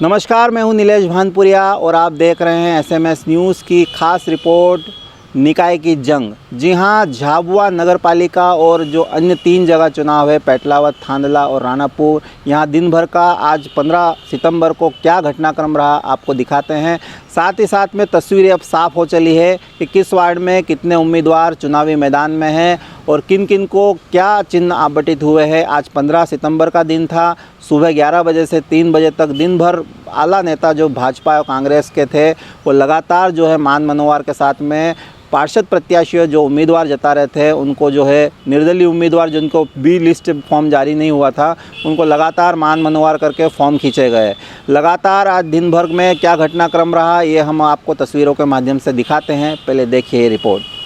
नमस्कार, मैं हूं नीलेश भानपुरिया और आप देख रहे हैं एसएमएस न्यूज़ की खास रिपोर्ट निकाय की जंग। जी हां, झाबुआ नगर पालिका और जो अन्य 3 जगह चुनाव है, पेटलावद, थांदला और रानापुर, यहां दिन भर का आज 15 सितंबर को क्या घटनाक्रम रहा आपको दिखाते हैं। साथ ही साथ में तस्वीरें अब साफ़ हो चली है कि किस वार्ड में कितने उम्मीदवार चुनावी मैदान में हैं और किन किन को क्या चिन्ह आवंटित हुए हैं। आज 15 सितंबर का दिन था। सुबह 11 बजे से 3 बजे तक दिन भर आला नेता जो भाजपा और कांग्रेस के थे वो लगातार जो है मान मनोवार के साथ में पार्षद प्रत्याशी जो उम्मीदवार जता रहे थे उनको जो है निर्दलीय उम्मीदवार जिनको बी लिस्ट फॉर्म जारी नहीं हुआ था उनको लगातार मान मनोवार करके फॉर्म खींचे गए। लगातार आज दिन भर में क्या घटनाक्रम रहा ये हम आपको तस्वीरों के माध्यम से दिखाते हैं। पहले देखिए ये रिपोर्ट।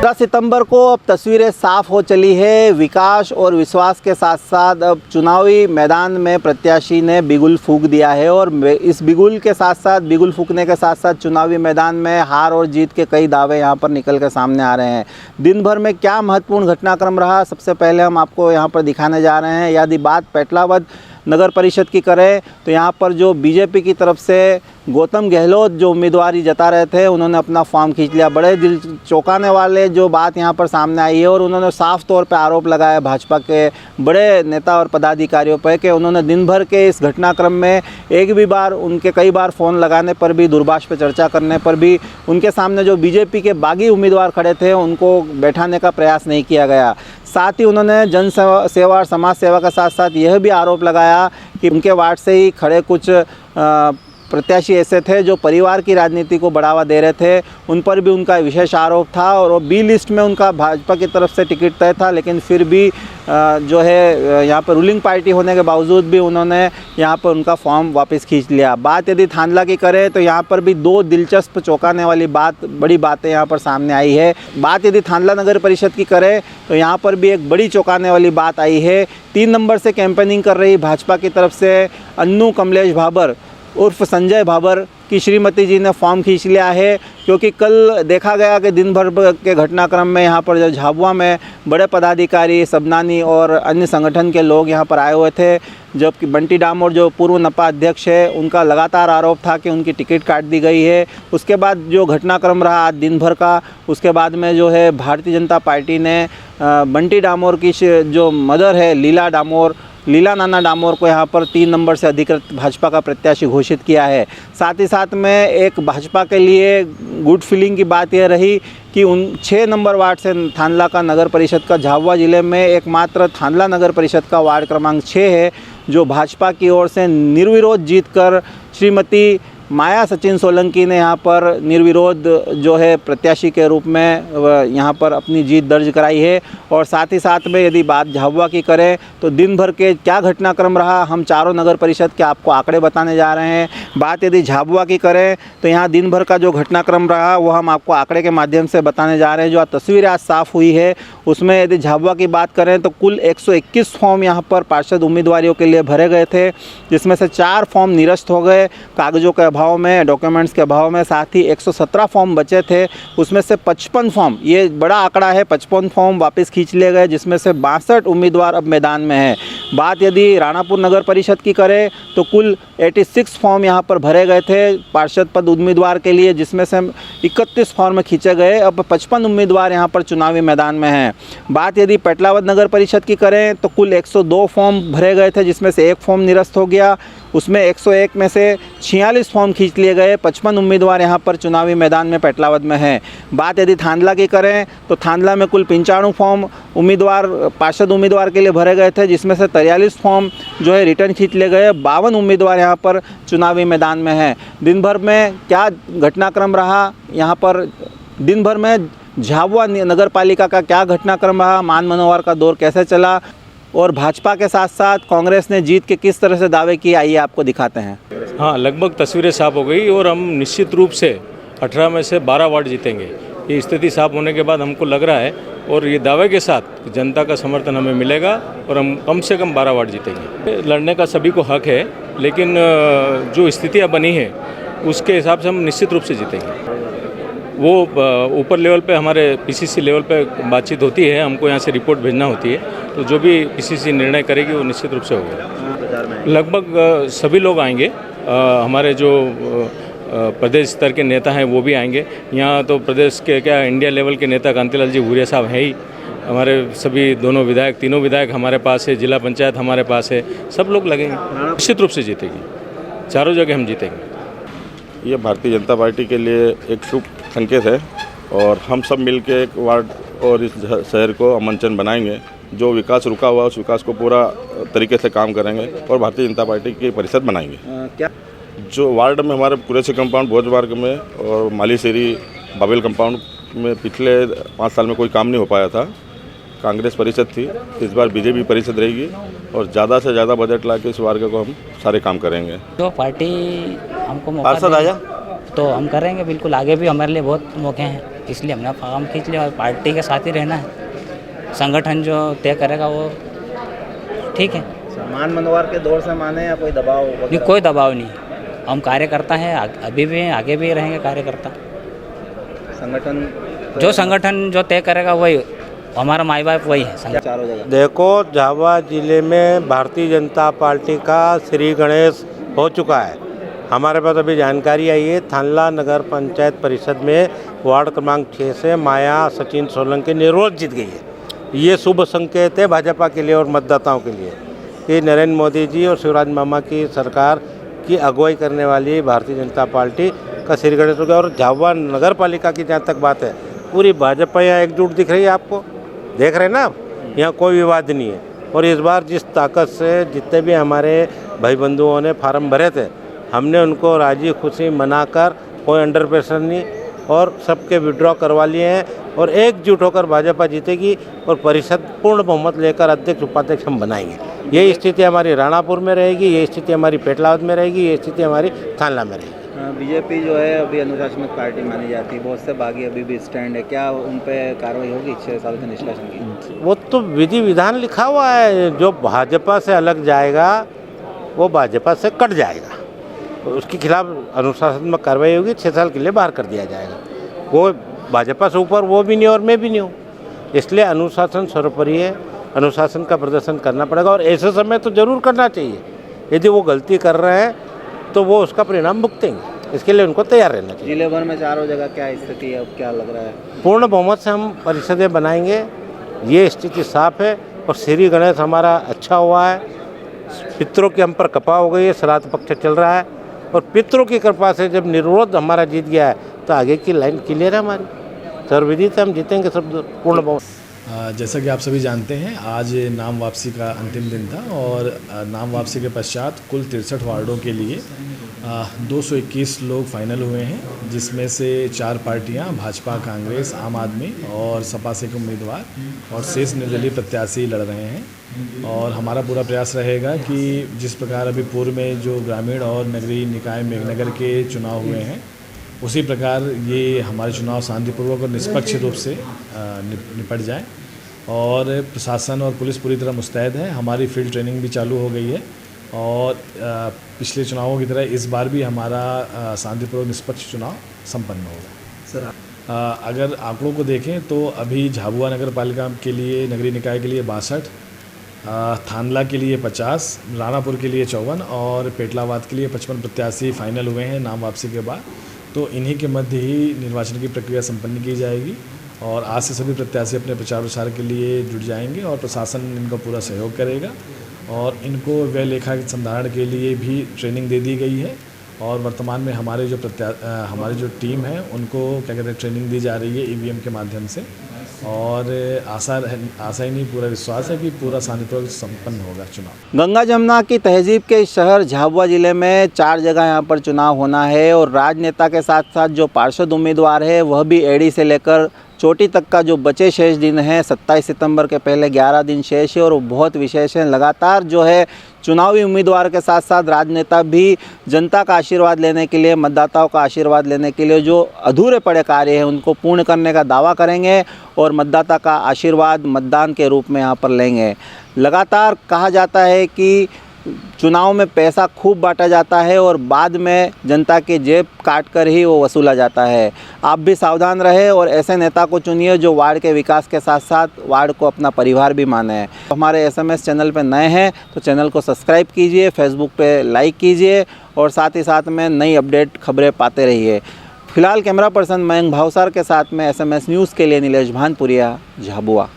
15 सितंबर को अब तस्वीरें साफ हो चली है। विकास और विश्वास के साथ साथ अब चुनावी मैदान में प्रत्याशी ने बिगुल फूंक दिया है और इस बिगुल के साथ साथ बिगुल फूंकने के साथ साथ चुनावी मैदान में हार और जीत के कई दावे यहां पर निकल के सामने आ रहे हैं। दिन भर में क्या महत्वपूर्ण घटनाक्रम रहा, सबसे पहले हम आपको यहाँ पर दिखाने जा रहे हैं। यदि बात पेटलावद नगर परिषद की करें तो यहाँ पर जो बीजेपी की तरफ से गौतम गहलोत जो उम्मीदवारी जता रहे थे उन्होंने अपना फॉर्म खींच लिया। बड़े दिल चौंकाने वाले जो बात यहाँ पर सामने आई है और उन्होंने साफ तौर पे आरोप लगाया भाजपा के बड़े नेता और पदाधिकारियों पर कि उन्होंने दिन भर के इस घटनाक्रम में एक भी बार उनके कई बार फ़ोन लगाने पर भी, दूरभाष पर चर्चा करने पर भी उनके सामने जो बीजेपी के बागी उम्मीदवार खड़े थे उनको बैठाने का प्रयास नहीं किया गया। साथ ही उन्होंने जन सेवा और समाज सेवा के साथ साथ यह भी आरोप लगाया कि उनके वार्ड से ही खड़े कुछ प्रत्याशी ऐसे थे जो परिवार की राजनीति को बढ़ावा दे रहे थे, उन पर भी उनका विशेष आरोप था और बी लिस्ट में उनका भाजपा की तरफ से टिकट तय था, लेकिन फिर भी जो है यहाँ पर रूलिंग पार्टी होने के बावजूद भी उन्होंने यहाँ पर उनका फॉर्म वापस खींच लिया। बात यदि थांदला की करें तो यहाँ पर भी 2 दिलचस्प चौंकाने वाली बड़ी बातें यहाँ पर सामने आई है। बात यदि थांदला नगर परिषद की करें तो यहाँ पर भी एक बड़ी चौंकाने वाली बात आई है। 3 नंबर से कैंपेनिंग कर रही भाजपा की तरफ से अन्नू कमलेश भाबर उर्फ संजय भाबर की श्रीमती जी ने फॉर्म खींच लिया है, क्योंकि कल देखा गया कि दिन भर के घटनाक्रम में यहाँ पर जो झाबुआ में बड़े पदाधिकारी, सबनानी और अन्य संगठन के लोग यहाँ पर आए हुए थे, जबकि बंटी डामोर जो पूर्व नपा अध्यक्ष है उनका लगातार आरोप था कि उनकी टिकट काट दी गई है। उसके बाद जो घटनाक्रम रहा आज दिन भर का, उसके बाद में जो है भारतीय जनता पार्टी ने बंटी डामोर की जो मदर है लीला नाना डामोर को यहाँ पर 3 नंबर से अधिकृत भाजपा का प्रत्याशी घोषित किया है। साथ ही साथ में एक भाजपा के लिए गुड फीलिंग की बात यह रही कि उन 6 नंबर वार्ड से थांदला का नगर परिषद का झाबुआ ज़िले में एकमात्र थांदला नगर परिषद का वार्ड क्रमांक 6 है जो भाजपा की ओर से निर्विरोध जीतकर श्रीमती माया सचिन सोलंकी ने यहाँ पर निर्विरोध जो है प्रत्याशी के रूप में यहाँ पर अपनी जीत दर्ज कराई है। और साथ ही साथ में यदि बात झाबुआ की करें तो दिन भर के क्या घटनाक्रम रहा, हम चारों नगर परिषद के आपको आंकड़े बताने जा रहे हैं। बात यदि झाबुआ की करें तो यहाँ दिन भर का जो घटनाक्रम रहा वो हम आपको आंकड़े के माध्यम से बताने जा रहे हैं। जो तस्वीर आज साफ़ हुई है उसमें यदि झाबुआ की बात करें तो कुल 121 फॉर्म यहाँ पर पार्षद उम्मीदवारों के लिए भरे गए थे, जिसमें से 4 फॉर्म निरस्त हो गए कागजों के अभाव में, डॉक्यूमेंट्स के अभाव में। साथ ही 117 फॉर्म बचे थे, उसमें से 55 फॉर्म, ये बड़ा आंकड़ा है, 55 फॉर्म वापस खींच लिए गए, जिसमें से 62 उम्मीदवार अब मैदान में हैं। बात यदि रानापुर नगर परिषद की करें तो कुल 86 फॉर्म यहाँ पर भरे गए थे पार्षद पद उम्मीदवार के लिए, जिसमें से 31 फॉर्म खींचे गए। अब 55 उम्मीदवार यहाँ पर चुनावी मैदान में हैं। बात यदि पेटलावद नगर परिषद की करें तो कुल 102 फॉर्म भरे गए थे, जिसमें से 1 फॉर्म निरस्त हो गया। उसमें 101 में से 46 फॉर्म खींच लिए गए। 55 उम्मीदवार यहाँ पर चुनावी मैदान में पेटलावद में हैं। बात यदि थांदला की करें तो थांदला में कुल 95 फॉर्म पार्षद उम्मीदवार के लिए भरे गए थे, जिसमें से 43 फॉर्म जो है रिटर्न खींच लिए गए। 52 उम्मीदवार यहाँ पर चुनावी मैदान में हैं। दिन भर में क्या घटनाक्रम रहा, यहाँ पर दिन भर में झाबुआ नगर पालिका का क्या घटनाक्रम रहा, मान मनोवार का दौर कैसे चला और भाजपा के साथ साथ कांग्रेस ने जीत के किस तरह से दावे किए, आइए आपको दिखाते हैं। हाँ, लगभग तस्वीरें साफ हो गई और हम निश्चित रूप से 18 में से 12 वार्ड जीतेंगे। ये स्थिति साफ होने के बाद हमको लग रहा है और ये दावे के साथ जनता का समर्थन हमें मिलेगा और हम कम से कम 12 वार्ड जीतेंगे। लड़ने का सभी को हक है, लेकिन जो स्थितियाँ बनी है उसके हिसाब से हम निश्चित रूप से जीतेंगे। वो ऊपर लेवल पे हमारे पीसीसी लेवल पे बातचीत होती है, हमको यहाँ से रिपोर्ट भेजना होती है, तो जो भी पीसीसी निर्णय करेगी वो निश्चित रूप से होगा। लगभग सभी लोग आएंगे, हमारे जो प्रदेश स्तर के नेता हैं वो भी आएंगे। यहाँ तो प्रदेश के क्या इंडिया लेवल के नेता कांतिलाल जी भूरिया साहब हैं ही, हमारे सभी दोनों विधायक, तीनों विधायक हमारे पास है, जिला पंचायत हमारे पास है, सब लोग लगेंगे। निश्चित रूप से जीतेगी, चारों जगह हम जीतेंगे। ये भारतीय जनता पार्टी के लिए एक शुभ संकेत है और हम सब मिलकर एक वार्ड और इस शहर को अमन बनाएंगे। जो विकास रुका हुआ उस विकास को पूरा तरीके से काम करेंगे और भारतीय जनता पार्टी की परिषद बनाएंगे। क्या जो वार्ड में हमारे कुरेशी कंपाउंड, भोज मार्ग में और मालीसेरी बाबेल कंपाउंड में पिछले 5 साल में कोई काम नहीं हो पाया था। कांग्रेस परिषद थी, इस बार बीजेपी परिषद रहेगी और ज़्यादा से ज़्यादा बजट ला के इस वार्ड को हम सारे काम करेंगे। जो पार्टी हमको मौका देगी तो हम करेंगे, बिल्कुल। आगे भी हमारे लिए बहुत मौके हैं, इसलिए हमने काम खींच लिया और पार्टी के साथ ही रहना है। संगठन जो तय करेगा वो ठीक है। मान मनोवार के दौर से माने या कोई दबाव? नहीं, कोई दबाव नहीं। हम कार्यकर्ता हैं, अभी भी हैं, आगे भी रहेंगे कार्यकर्ता। संगठन जो संगठन जो तय करेगा वही हमारा माई बाप वही है। चारों जगह देखो, झाबुआ जिले में भारतीय जनता पार्टी का श्री गणेश हो चुका है। हमारे पास अभी जानकारी आई है, थानला नगर पंचायत परिषद में वार्ड क्रमांक 6 से माया सचिन सोलंकी निर्विरोध जीत गई है। ये शुभ संकेत है भाजपा के लिए और मतदाताओं के लिए कि नरेंद्र मोदी जी और शिवराज मामा की सरकार की अगुवाई करने वाली भारतीय जनता पार्टी का श्री गणेश हो गया। और झाबुआ नगर पालिका की जहाँ तक बात है, पूरी भाजपा यहाँ एकजुट दिख रही है। आपको देख रहे हैं ना आप, यहाँ कोई विवाद नहीं है। और इस बार जिस ताकत से जितने भी हमारे भाई बंधुओं ने फार्म भरे थे, हमने उनको राजी खुशी मनाकर, कोई अंडर प्रेशर नहीं, और सबके विड्रॉ करवा लिए हैं और एकजुट होकर भाजपा जीतेगी और परिषद पूर्ण बहुमत लेकर अध्यक्ष उपाध्यक्ष हम बनाएंगे। ये स्थिति हमारी राणापुर में रहेगी, ये स्थिति हमारी पेटलावद में रहेगी, ये स्थिति हमारी थानला में रहेगी। बीजेपी जो है अभी अनुशासनात्मक पार्टी मानी जाती है, बहुत से बागी अभी भी स्टैंड है, क्या उन पे कार्रवाई होगी 6 साल के निष्कासन की? वो तो विधि विधान लिखा हुआ है, जो भाजपा से अलग जाएगा वो भाजपा से कट जाएगा, उसके खिलाफ अनुशासनात्मक कार्रवाई होगी, 6 साल के लिए बाहर कर दिया जाएगा। वो भाजपा से ऊपर वो भी नहीं और मैं भी नहीं हूँ, इसलिए अनुशासन सर्वोपरि है। अनुशासन का प्रदर्शन करना पड़ेगा और ऐसे समय तो जरूर करना चाहिए। यदि वो गलती कर रहे हैं तो वो उसका परिणाम भुगतेंगे, इसके लिए उनको तैयार रहना चाहिए। जिले भर में चारों जगह क्या स्थिति है, अब क्या लग रहा है? पूर्ण बहुमत से हम परिषदें बनाएंगे, ये स्थिति साफ है। और श्री गणेश हमारा अच्छा हुआ है, पितरों की हम पर कृपा हो गई है, श्राद्ध पक्ष चल रहा है और पितरों की कृपा से जब निर्विरोध हमारा जीत गया है तो आगे की लाइन क्लियर है हमारी। सर्वविदित हम जीतेंगे सब पूर्ण बहुमत। जैसा कि आप सभी जानते हैं, आज नाम वापसी का अंतिम दिन था और नाम वापसी के पश्चात कुल 63 वार्डों के लिए 221 लोग फाइनल हुए हैं, जिसमें से 4 पार्टियां भाजपा, कांग्रेस, आम आदमी और सपा से के उम्मीदवार और शेष निर्दलीय प्रत्याशी लड़ रहे हैं। और हमारा पूरा प्रयास रहेगा कि जिस प्रकार अभी पूर्व में जो ग्रामीण और नगरीय निकाय मेघनगर के चुनाव हुए हैं, उसी प्रकार ये हमारे चुनाव शांतिपूर्वक और निष्पक्ष रूप से निपट जाए। और प्रशासन और पुलिस पूरी तरह मुस्तैद है, हमारी फील्ड ट्रेनिंग भी चालू हो गई है और पिछले चुनावों की तरह इस बार भी हमारा शांतिपूर्वक निष्पक्ष चुनाव संपन्न होगा। सर, अगर आंकड़ों को देखें तो अभी झाबुआ नगर पालिका के लिए, नगरीय निकाय के लिए 62, थानला के लिए 50, राणापुर के लिए 54 और पेटलावाद के लिए 55 प्रत्याशी फाइनल हुए हैं नाम वापसी के बाद। तो इन्हीं के मध्य ही निर्वाचन की प्रक्रिया संपन्न की जाएगी और आज से सभी प्रत्याशी अपने प्रचार प्रसार के लिए जुट जाएंगे और प्रशासन इनका पूरा सहयोग करेगा और इनको व्यय लेखा संधारण के लिए भी ट्रेनिंग दे दी गई है। और वर्तमान में हमारे जो टीम है उनको क्या कहते हैं ट्रेनिंग दी जा रही है ईवीएम के माध्यम से और आशा ही नहीं, पूरा विश्वास है कि पूरा शांतिपूर्वक संपन्न होगा चुनाव। गंगा जमुना की तहजीब के शहर झाबुआ जिले में 4 जगह यहाँ पर चुनाव होना है और राजनेता के साथ साथ जो पार्षद उम्मीदवार है वह भी एडी से लेकर चोटी तक का जो बचे शेष दिन है 27 सितंबर के पहले 11 दिन शेष है और वो बहुत विशेष है। लगातार जो है चुनावी उम्मीदवार के साथ साथ राजनेता भी जनता का आशीर्वाद लेने के लिए, मतदाताओं का आशीर्वाद लेने के लिए जो अधूरे पड़े कार्य हैं उनको पूर्ण करने का दावा करेंगे और मतदाता का आशीर्वाद मतदान के रूप में यहाँ पर लेंगे। लगातार कहा जाता है कि चुनाव में पैसा खूब बांटा जाता है और बाद में जनता के जेब काट कर ही वो वसूला जाता है। आप भी सावधान रहे और ऐसे नेता को चुनिए जो वार्ड के विकास के साथ साथ वार्ड को अपना परिवार भी माने। हमारे SMS चैनल पे नए हैं तो चैनल को सब्सक्राइब कीजिए, फेसबुक पे लाइक कीजिए और साथ ही साथ में नई अपडेट खबरें पाते रहिए। फिलहाल कैमरा पर्सन मयंक भावसार के साथ में SMS न्यूज़ के लिए नीलेश भानपुरिया, झाबुआ।